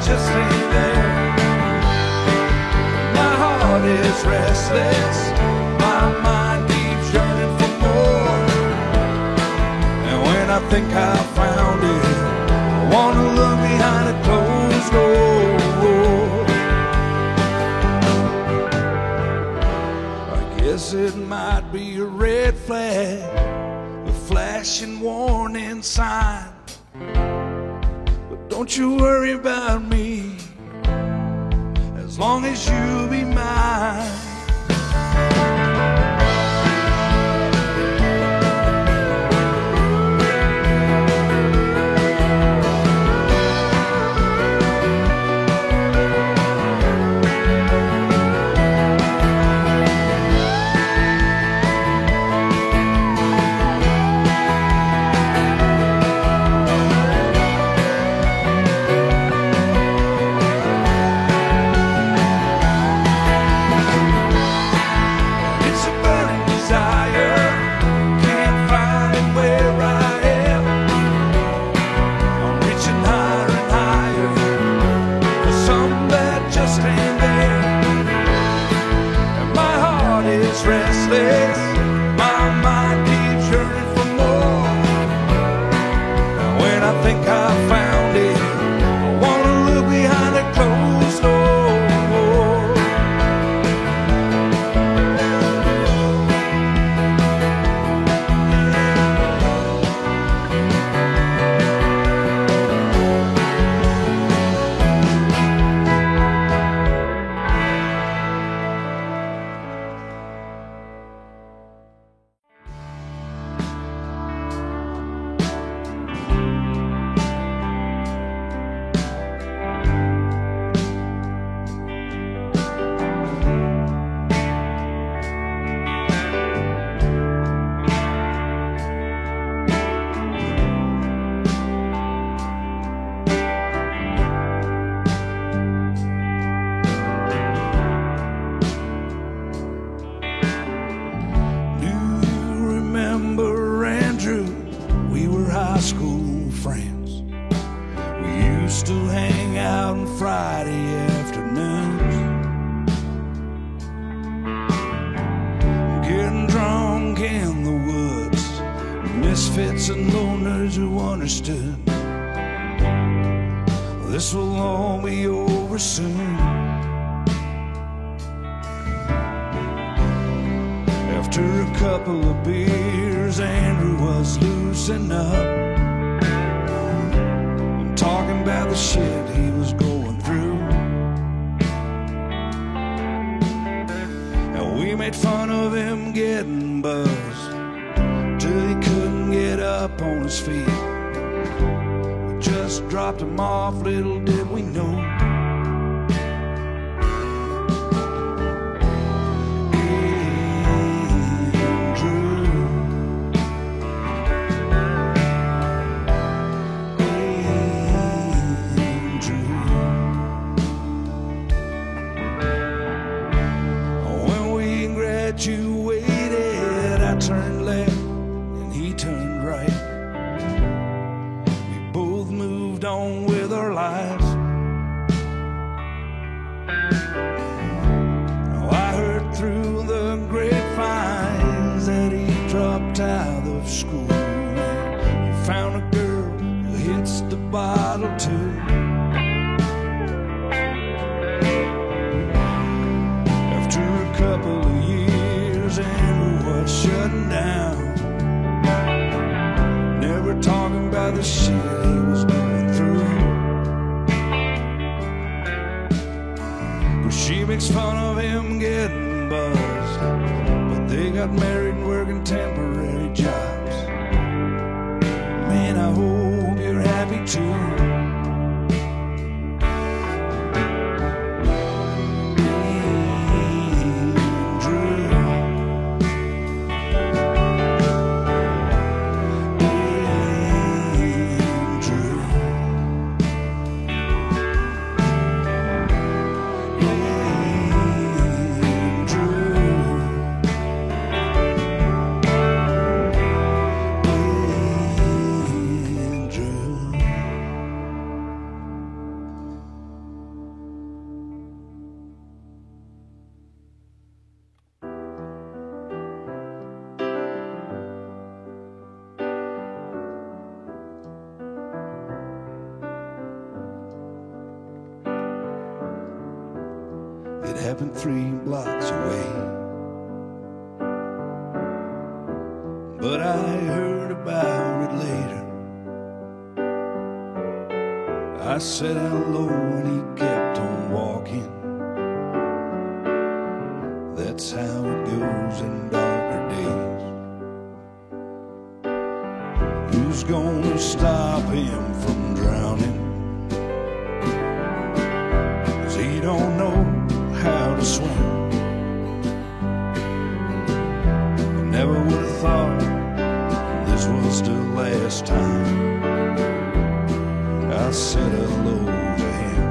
just ain't there. My heart is restless, my mind keeps yearning for more. And when I think I found it, I wanna look behind a closed door. I guess it might be a red flag, a flashing warning sign. But don't you worry about me, as long as you be mine. Restless, my mind keeps yearning for more. Now when I think I found it, I wanna look behind a closed door. School friends, we used to hang out on Friday afternoons, getting drunk in the woods, misfits and loners who understood this will all be over soon. After a couple of beers, Andrew was loosening up, talking about the shit he was going through. And we made fun of him getting buzzed till he couldn't get up on his feet. We just dropped him off, little did we know. Graduated, I turned left and he turned right. We both moved on with our lives. Now I heard through the grapevines that he dropped out of school. He found a girl who hits the bottle too. After a couple of years, Andrew was shutting down, never talking about the shit he was going through. But she makes fun of him getting buzzed, but they got married and working temporary jobs. Man, I hope you're happy too. It happened 3 blocks away. But I heard about it later. I said hello and he kept on walking. That's how it goes in darker days. Who's gonna stop him from drowning? 'Cause he don't know how to swim. I never would have thought this was the last time I said hello to him.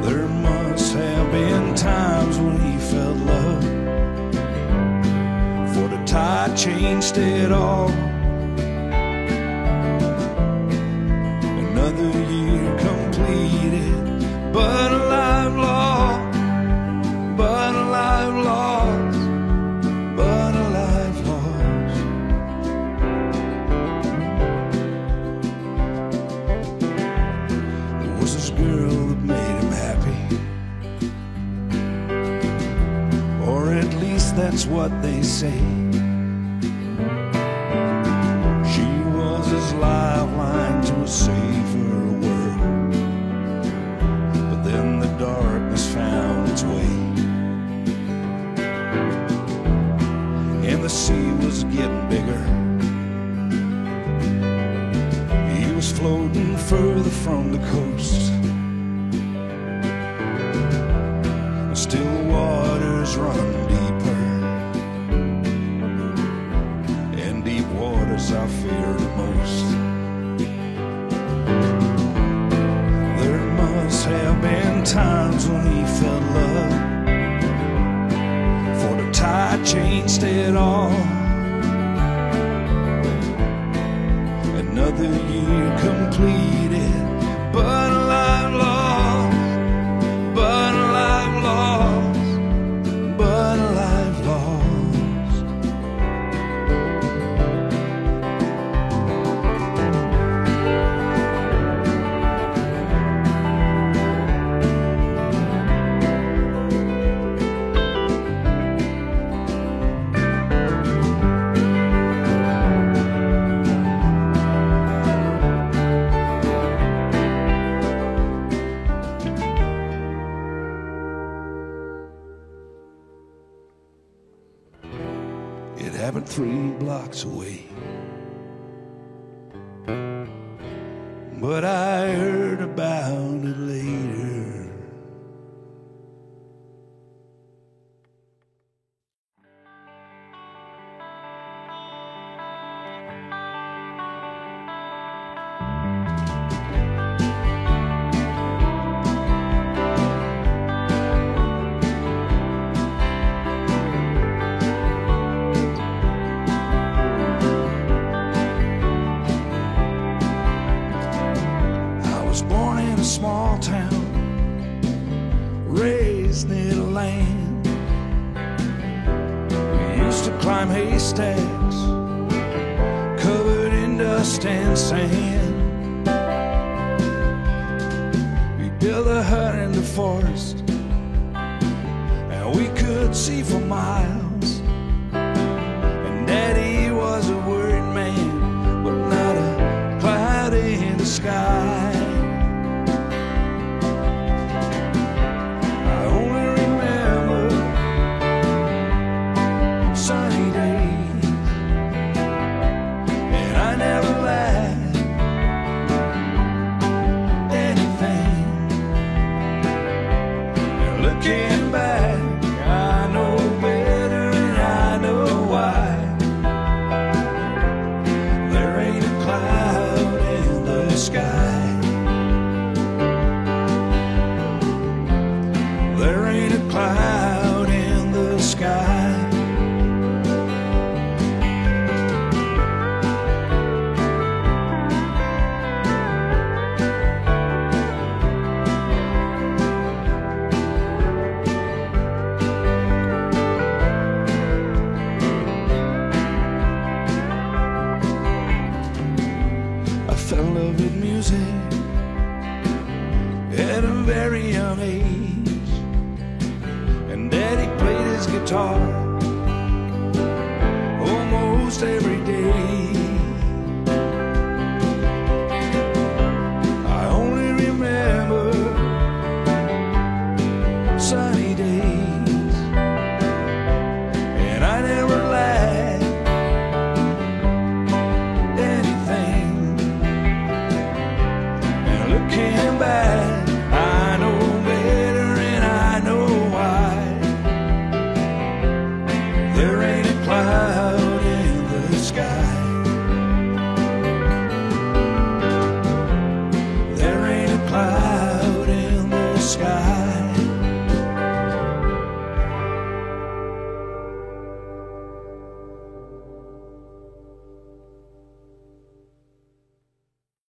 There must have been times when he felt love, for the tide changed it all. Another year completed, but a life lost, but a life lost, but a life lost. There was this girl that made him happy, or at least that's what they say. She was his lifeline to a safer world. But then the darkness found its way, and the sea was getting bigger. He was floating further from the coast. Still waters run deeper, and deep waters I fear the most. There must have been times when he felt love, for the tide changed it all. Another year completed, but a life lost, but a life lost, but a life lost. It happened 3 blocks away. But I heard about it later. Small town, raised near the land. We used to climb haystacks, covered in dust and sand. We built a hut in the forest, and we could see for miles. And Daddy was a worried man, but not a cloud in the sky. Looking back, I know better and I know why. There ain't a cloud in the sky. There ain't a cloud in the sky. Fell in love with music, at a very young age. And Daddy played his guitar almost every